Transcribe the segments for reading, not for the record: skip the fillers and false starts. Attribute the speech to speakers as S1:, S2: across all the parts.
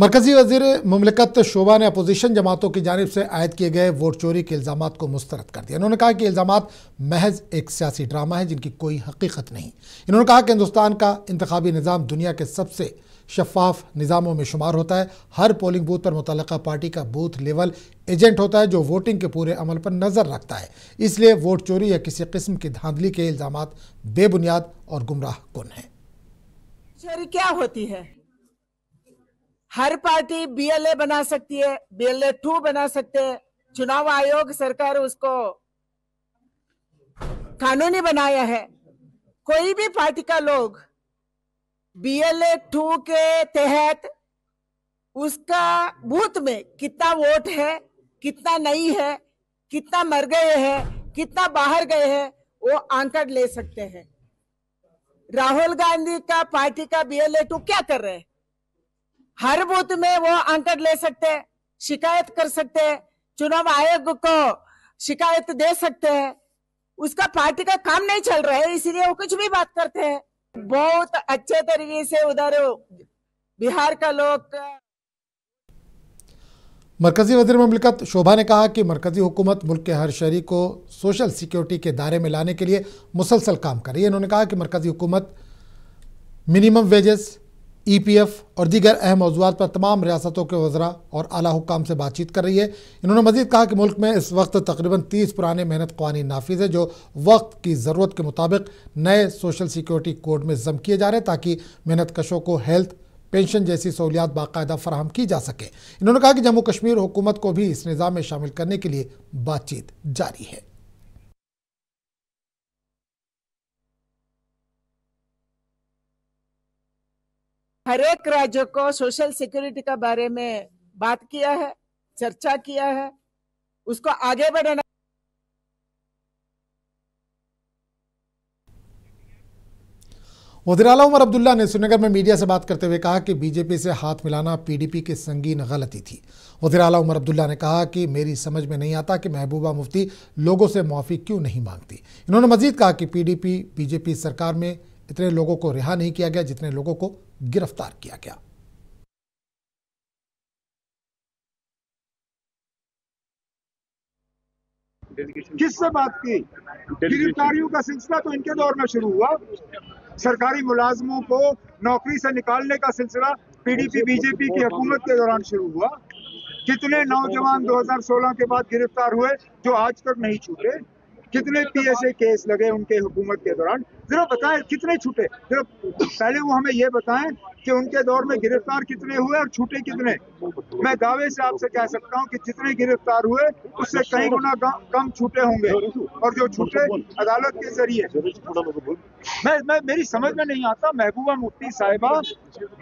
S1: मरकजी वजीर मुमलिकत शोभा ने अपोजिशन जमातों की जानिब से आयद किए गए वोट चोरी के इल्ज़ामात को मुस्तरद कर दिया। इन्होंने कहा कि इल्ज़ामात महज एक सियासी ड्रामा है जिनकी कोई हकीकत नहीं। इन्होंने कहा कि हिंदुस्तान का इंतखाबी निज़ाम दुनिया के सबसे शफाफ निज़ामों में शुमार होता है। हर पोलिंग बूथ पर मुतल्लिका पार्टी का बूथ लेवल एजेंट होता है जो वोटिंग के पूरे अमल पर नज़र रखता है। इसलिए वोट चोरी या किसी किस्म की धांधली के इल्ज़ामात बेबुनियाद और गुमराह कुन हैं।
S2: चोरी क्या होती है? हर पार्टी बीएलए बना सकती है, बीएलए 2 बना सकते हैं। चुनाव आयोग सरकार उसको कानूनी बनाया है। कोई भी पार्टी का लोग बीएलए 2 के तहत उसका बूथ में कितना वोट है, कितना नहीं है, कितना मर गए हैं, कितना बाहर गए हैं, वो आंकड़ ले सकते हैं। राहुल गांधी का पार्टी का बीएलए 2 क्या कर रहे हैं? हर बूथ में वो आंकड़ ले सकते हैं, शिकायत कर सकते हैं, चुनाव आयोग को शिकायत दे सकते हैं। उसका पार्टी का काम नहीं चल रहा है, इसीलिए वो कुछ भी बात करते हैं। बहुत अच्छे तरीके से उधर बिहार का लोग।
S1: मरकजी वज़ीर मुमलिकत शोभा ने कहा कि मरकजी हुकूमत मुल्क के हर शहरी को सोशल सिक्योरिटी के दायरे में लाने के लिए मुसलसल काम कर रही है। उन्होंने कहा कि मरकजी हुकूमत मिनिमम वेजेस, ईपीएफ और दीगर अहम मौज़ूआत पर तमाम रियासतों के वज़रा और आला हुक्काम से बातचीत कर रही है। इन्होंने मज़ीद कहा कि मुल्क में इस वक्त तकरीबन 30 पुराने मेहनत क़वानीन नाफिज़ है जो वक्त की ज़रूरत के मुताबिक नए सोशल सिक्योरिटी कोड में ज़म किए जा रहे हैं ताकि मेहनत कशों को हेल्थ, पेंशन जैसी सहूलियात बाकायदा फराहम की जा सके। इन्होंने कहा कि जम्मू कश्मीर हुकूमत को भी इस निज़ाम में शामिल करने के लिए बातचीत जारी है।
S2: हर एक राज्य को सोशल सिक्योरिटी के बारे में बात किया है, चर्चा किया है, उसको आगे बढ़ाना।
S1: वज़ीर आला उमर अब्दुल्ला ने श्रीनगर में मीडिया से बात करते हुए कहा कि बीजेपी से हाथ मिलाना पीडीपी की संगीन गलती थी। वज़ीर आला उमर अब्दुल्ला ने कहा कि मेरी समझ में नहीं आता कि महबूबा मुफ्ती लोगों से माफ़ी क्यों नहीं मांगती। इन्होंने मजीद कहा कि पीडीपी बीजेपी सरकार में इतने लोगों को रिहा नहीं किया गया जितने लोगों को गिरफ्तार किया गया।
S3: किससे बात की? गिरफ्तारियों का सिलसिला तो इनके दौर में शुरू हुआ। सरकारी मुलाजमों को नौकरी से निकालने का सिलसिला पीडीपी बीजेपी की हुकूमत के दौरान शुरू हुआ। कितने नौजवान 2016 के बाद गिरफ्तार हुए जो आज तक नहीं छूटे? कितने पीएसए केस लगे उनके हुकूमत के दौरान? जरा बताएं कितने छूटे। जरा पहले वो हमें ये बताएं कि उनके दौर में गिरफ्तार कितने हुए और छूटे कितने। मैं दावे से आपसे कह सकता हूं कि जितने गिरफ्तार हुए उससे कई गुना कम छूटे होंगे और जो छूटे अदालत के जरिए। मेरी समझ में नहीं आता महबूबा मुफ्ती साहिबा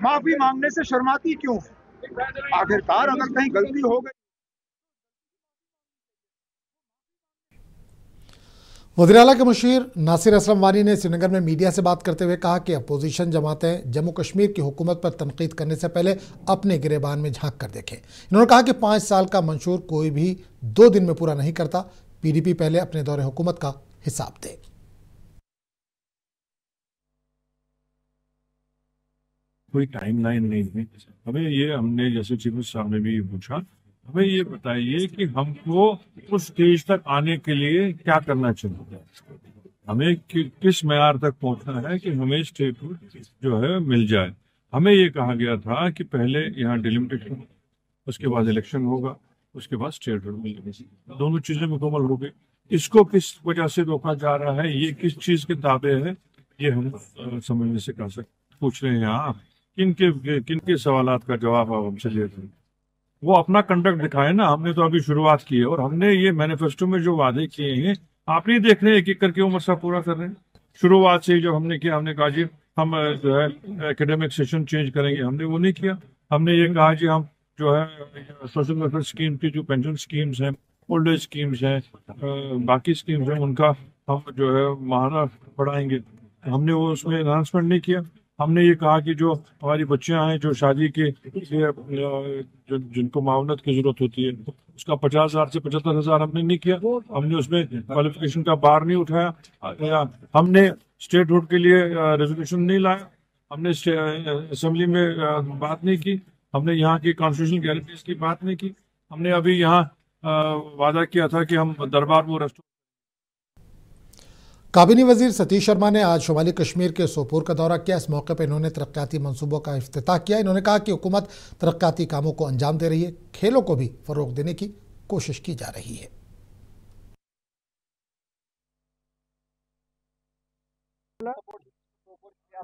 S3: माफी मांगने से शर्माती क्यों? आखिरकार अगर कहीं गलती हो गई।
S1: वज़ीर आला के मुशीर नासिर असलम वानी ने श्रीनगर में मीडिया से बात करते हुए कहा कि अपोजिशन जमातें जम्मू कश्मीर की हुकूमत पर तनकीद करने से पहले अपने गिरेबान में झांक कर देखें। इन्होंने कहा कि 5 साल का मंशूर कोई भी 2 दिन में पूरा नहीं करता। पीडीपी पहले अपने दौरे हुकूमत का हिसाब दे।
S4: कोई टाइमलाइन नहीं है हमें। ये हमने जैसे चीफ मिनिस्टर साहब ने भी पूछा, हमें ये बताइए कि हमको उस स्टेज तक आने के लिए क्या करना चाहिए, हमें किस मेयार तक पहुंचना है कि हमें स्टेटहुड जो है मिल जाए। हमें ये कहा गया था कि पहले यहाँ डिलिमिटेशन, उसके बाद इलेक्शन होगा, उसके बाद स्टेटहुड मिलेगी, दोनों चीजें मुकम्मल हो गई। इसको किस वजह से रोका जा रहा है, ये किस चीज के ताबे है, ये हम समझने से कह सकते। पूछ रहे हैं आप किनके सवालात का जवाब आप हमसे ले रहे हैं, वो अपना कंडक्ट दिखाए ना। हमने तो अभी शुरुआत की है और हमने ये मैनिफेस्टो में जो वादे किए हैं आप नहीं देख रहे हैं एक एक करके वो मसला पूरा कर रहे हैं। शुरुआत से ही जब हमने किया, हमने कहा जी हम जो है एकेडमिक सेशन चेंज करेंगे, हमने वो नहीं किया। हमने ये कहा जी हम जो है सोशल वेलफेयर स्कीम की जो पेंशन स्कीम्स हैं, ओल्ड एज स्कीम्स हैं, बाकी स्कीम्स हैं, उनका हम जो है माहाना बढ़ाएंगे, हमने वो उसमें अनाउंसमेंट नहीं किया। हमने ये कहा कि जो हमारी बच्चियां हैं जो शादी के जिनको मावनत की जरूरत होती है उसका 50,000 से 75,000 हमने नहीं किया। हमने उसमें क्वालिफिकेशन का बार नहीं उठाया। हमने स्टेटहुड के लिए रेजोल्यूशन नहीं लाया। हमने असेंबली में बात नहीं की। हमने यहाँ की कॉन्स्टिट्यूशनल गारंटीज की बात नहीं की। हमने अभी यहाँ वादा किया था कि हम दरबार वो रेस्टोरेंट।
S1: काबीना वजीर सतीश शर्मा ने आज शुमाली कश्मीर के सोपोर का दौरा किया। इस मौके पर इन्होंने तरक्याती मंसूबों का इफ्तिताह किया। इन्होंने कहा कि हुकूमत तरक्याती कामों को अंजाम दे रही है, खेलों को भी फरोग देने की कोशिश की जा रही है।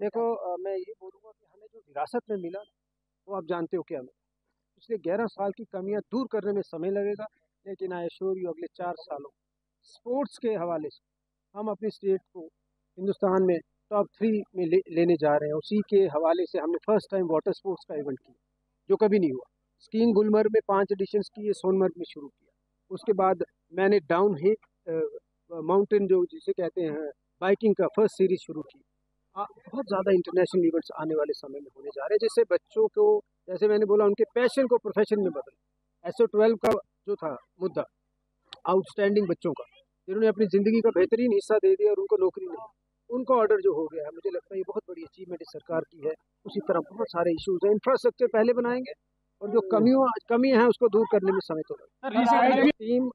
S5: देखो, मैं ये बोलूँगा कि हमें जो विरासत में मिला वो आप जानते हो क्या मिला। पिछले 11 साल की कमियां दूर करने में समय लगेगा, लेकिन आई एश्योर यू अगले 4 सालों स्पोर्ट्स के हवाले से हम अपनी स्टेट को हिंदुस्तान में टॉप 3 में लेने जा रहे हैं। उसी के हवाले से हमने फर्स्ट टाइम वाटर स्पोर्ट्स का इवेंट किया जो कभी नहीं हुआ। स्कीइंग गुलमर्ग में 5 एडिशंस किए, सोनमर्ग में शुरू किया। उसके बाद मैंने डाउन हिल माउंटेन जो जिसे कहते हैं बाइकिंग का फर्स्ट सीरीज शुरू की। बहुत ज़्यादा इंटरनेशनल इवेंट्स आने वाले समय में होने जा रहे हैं, जिससे बच्चों को, जैसे मैंने बोला, उनके पैशन को प्रोफेशन में बदल। SO12 का जो था मुद्दा, आउटस्टैंडिंग बच्चों का, जिन्होंने अपनी ज़िंदगी का बेहतरीन हिस्सा दे दिया और उनको नौकरी नहीं, उनका ऑर्डर जो हो गया है, मुझे लगता है ये बहुत बड़ी अचीवमेंट इस सरकार की है। उसी तरह बहुत सारे इशूज़ हैं। इंफ्रास्ट्रक्चर पहले बनाएंगे और जो कमियाँ हैं उसको दूर करने में समय तो लगेगा। टीम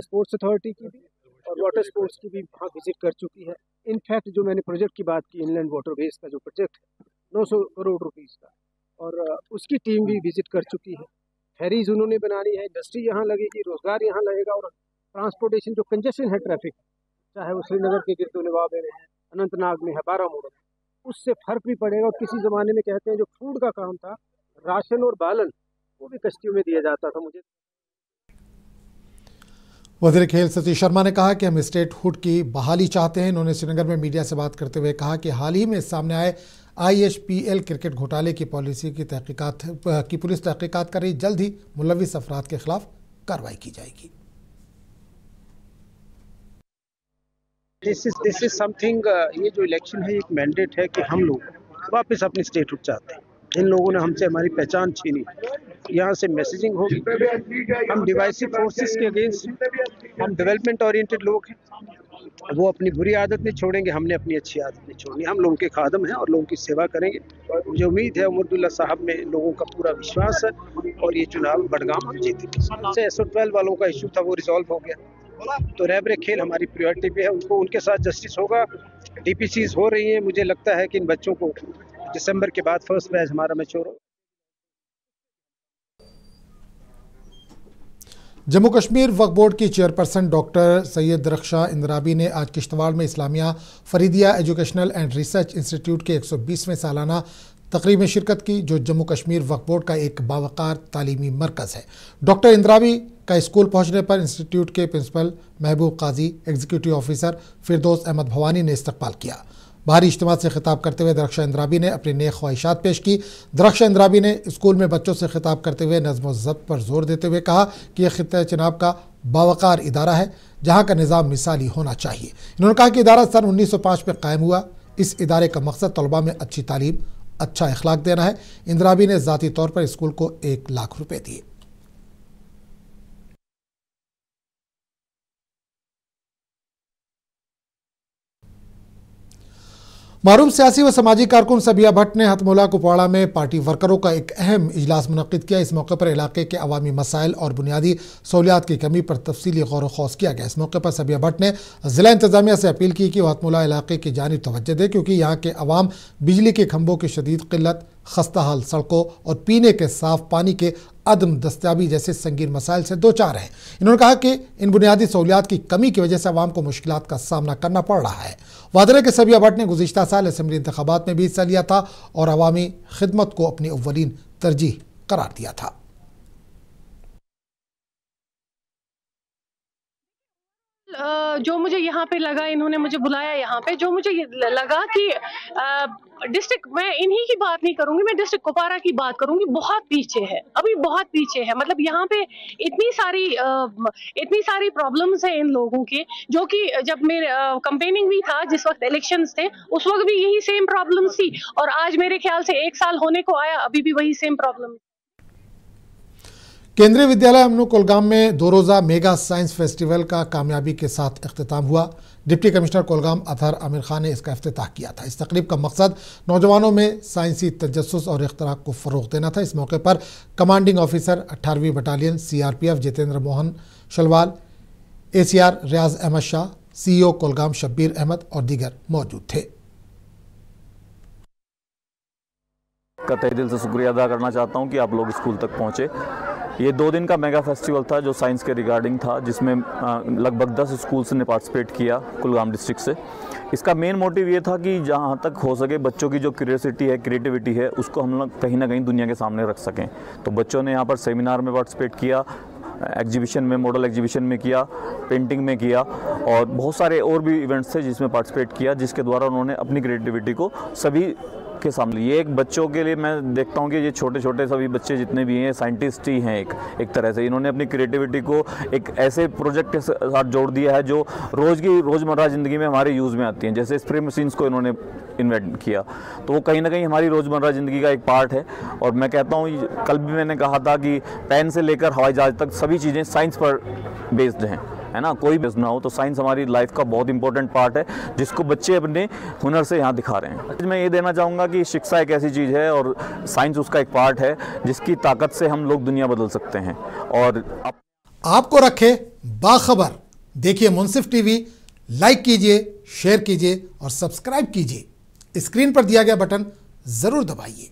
S5: स्पोर्ट्स अथॉरिटी की भी और वाटर स्पोर्ट्स की भी वहाँ विजिट कर चुकी है। इनफैक्ट जो मैंने प्रोजेक्ट की बात की, इनलैंड वाटरवेज का जो प्रोजेक्ट है 900 करोड़ रुपीस का, और उसकी टीम भी विजिट कर चुकी है। फेरीज उन्होंने बनानी है, इंडस्ट्री यहाँ लगेगी, रोजगार यहाँ लगेगा, और ट्रांसपोर्टेशन जो कंजेशन है ट्रैफिक, चाहे वो श्रीनगर के गिरदोनवाब में है, अनंतनाग में है, बारामूला में, उससे फर्क भी पड़ेगा। और किसी ज़माने में कहते हैं जो फूड का काम था, राशन और बालन, वो भी कश्तियों में दिया जाता था। मुझे
S1: वज़ीर खेल सतीश शर्मा ने कहा कि हम स्टेटहुड की बहाली चाहते हैं। इन्होंने श्रीनगर में मीडिया से बात करते हुए कहा कि हाल ही में सामने आए IHPL क्रिकेट घोटाले की पॉलिसी की तहकीकात की पुलिस तहकीकात कर रही, जल्द ही मुलविस अफराद के खिलाफ कार्रवाई की जाएगी।
S5: दिस इज समथिंग, ये जो इलेक्शन है एक मैंडेट है कि हम लोग वापस अपनी स्टेटहुड चाहते हैं। इन लोगों ने हमसे हमारी पहचान छीनी, यहाँ से मैसेजिंग होगी। हम डिवाइसिव फोर्सेस के अगेंस्ट, हम डेवलपमेंट ओरिएंटेड लोग हैं। वो अपनी बुरी आदत नहीं छोड़ेंगे, हमने अपनी अच्छी आदत नहीं छोड़नी। हम लोगों के खादम हैं और लोगों की सेवा करेंगे। मुझे उम्मीद है उमरदुल्ला साहब में लोगों का पूरा विश्वास है और ये चुनाव बडगाम हम जीतेंगे। SO12 वालों का इशू था वो रिजॉल्व हो गया, तो रहबरे खेल हमारी प्रायोरिटी पे है। उनके साथ जस्टिस होगा। DPCs हो रही हैं। मुझे लगता है कि इन बच्चों को दिसंबर के बाद फर्स्ट बैच हमारा मैच्योर हो।
S1: जम्मू कश्मीर वक्फ बोर्ड की चेयरपर्सन डॉक्टर सैयद रक्षा इंद्राबी ने आज किश्तवाड़ में Islamia Faridia educational and research institute के 120वें सालाना तकरीब में शिरकत की, जो जम्मू कश्मीर वक्फ बोर्ड का एक बावकार तालीमी मरकज़ है। डॉक्टर इंद्राबी का स्कूल पहुंचने पर इंस्टीट्यूट के प्रिंसिपल महबूब काजी, एग्जीक्यूटिव ऑफिसर फिरदौस अहमद भवानी ने इस्तकबाल किया। बाहरी इज्तिमा से खिताब करते हुए दरख्शा इंद्राबी ने अपनी नेक ख्वाहिशात पेश की। दरख्शा इंद्राबी ने स्कूल में बच्चों से खिताब करते हुए नज़्म व ज़ब्त पर जोर देते हुए कहा कि यह खित्ते चिनाब का बावकार इदारा है, जहाँ का निज़ाम मिसाली होना चाहिए। इन्होंने कहा कि इदारा सन 1905 में कायम हुआ। इस इदारे का मकसद तलबा में अच्छी तालीम, अच्छा अखलाक देना है। इंद्राबी ने ज़ाती तौर पर स्कूल को 1 लाख रुपये दिए। मारूम सियासी व समाजी कारकुन सबिया भट्ट ने हथमोला कुपवाड़ा में पार्टी वर्करों का एक अहम इजलास मुनक्किद किया। इस मौके पर इलाके के अवामी मसाइल और बुनियादी सहूलियात की कमी पर तफसीली गौर व खौस किया गया। इस मौके पर सबिया भट्ट ने ज़िला इंतजामिया से अपील की कि वह हथमोला इलाके की जानिब तवज्जो दे, क्योंकि यहाँ के अवाम बिजली के खंभों की शदीद किल्लत, खस्ता हाल सड़कों और पीने के साफ पानी के अदम दस्तियाबी जैसे संगीन मसाइल से दो चार हैं। इन्होंने कहा कि इन बुनियादी सहूलियात की कमी की वजह से आवाम को मुश्किलात का सामना करना पड़ रहा है। वादरे के सबिया भट्ट ने गुज़िश्ता साल असेंबली इंतखाबात में भी हिस्सा लिया था और अवामी खिदमत को अपनी अव्वलीन तरजीह करार दिया था।
S6: जो मुझे यहाँ पे लगा, इन्होंने मुझे बुलाया यहाँ पे, जो मुझे लगा कि डिस्ट्रिक्ट, मैं इन्हीं की बात नहीं करूंगी, मैं डिस्ट्रिक्ट कुपवाड़ा की बात करूंगी, बहुत पीछे है, अभी बहुत पीछे है। मतलब यहाँ पे इतनी सारी प्रॉब्लम्स है इन लोगों के, जो कि जब मेरे कंपेनिंग भी था, जिस वक्त इलेक्शंस थे, उस वक्त भी यही सेम प्रॉब्लम्स थी, और आज मेरे ख्याल से 1 साल होने को आया, अभी भी वही सेम प्रॉब्लम।
S1: केंद्रीय विद्यालय अमनू कोलगाम में 2 रोज़ा मेगा साइंस फेस्टिवल का कामयाबी के साथ इख्तिताम हुआ। डिप्टी कमिश्नर कोलगाम अतहर आमिर खान ने इसका इफ्तिताह किया था। इस तकरीब का मकसद नौजवानों में साइंसी तजस्सुस और इख्तराक को फ़रोग़ देना था। इस मौके पर कमांडिंग ऑफिसर 18वीं battalion CRPF Jitendra Mohan Shalwal, ACR Riyaz Ahmad Shah, CEO Kulgam Shabbir Ahmad और दीगर मौजूद थे।
S7: का तहे दिल से शुक्रिया अदा करना चाहता हूं कि आप लोग स्कूल तक पहुंचे। ये 2 दिन का मेगा फेस्टिवल था जो साइंस के रिगार्डिंग था, जिसमें लगभग 10 स्कूल्स ने पार्टिसिपेट किया कुलगाम डिस्ट्रिक्ट से। इसका मेन मोटिव ये था कि जहाँ तक हो सके बच्चों की जो क्यूरियोसिटी है, क्रिएटिविटी है, उसको हम लोग कहीं ना कहीं दुनिया के सामने रख सकें। तो बच्चों ने यहाँ पर सेमिनार में पार्टिसिपेट किया, एग्जीबिशन में, मॉडल एग्जीबिशन में किया, पेंटिंग में किया और बहुत सारे और भी इवेंट्स थे जिसमें पार्टिसिपेट किया, जिसके द्वारा उन्होंने अपनी क्रिएटिविटी को सभी के सामने। ये एक बच्चों के लिए मैं देखता हूँ कि ये छोटे छोटे सभी बच्चे जितने भी हैं साइंटिस्ट ही हैं एक तरह से। इन्होंने अपनी क्रिएटिविटी को एक ऐसे प्रोजेक्ट के साथ जोड़ दिया है जो रोज़मर्रा ज़िंदगी में हमारे यूज़ में आती हैं। जैसे स्प्रे मशीन्स को इन्होंने इन्वेंट किया, तो वो कहीं ना कहीं हमारी रोज़मर्रा ज़िंदगी का एक पार्ट है। और मैं कहता हूँ, कल भी मैंने कहा था कि पेन से लेकर हवाई जहाज़ तक सभी चीज़ें साइंस पर बेस्ड हैं, है ना। कोई बेस्ड ना हो तो साइंस हमारी लाइफ का बहुत इंपॉर्टेंट पार्ट है, जिसको बच्चे अपने हुनर से यहाँ दिखा रहे हैं। मैं ये देना चाहूँगा कि शिक्षा एक ऐसी चीज़ है और साइंस उसका एक पार्ट है जिसकी ताकत से हम लोग दुनिया बदल सकते हैं। और
S1: आपको रखे बाखबर, देखिए मुंसिफ टीवी, लाइक कीजिए, शेयर कीजिए और सब्सक्राइब कीजिए। स्क्रीन पर दिया गया बटन जरूर दबाइए।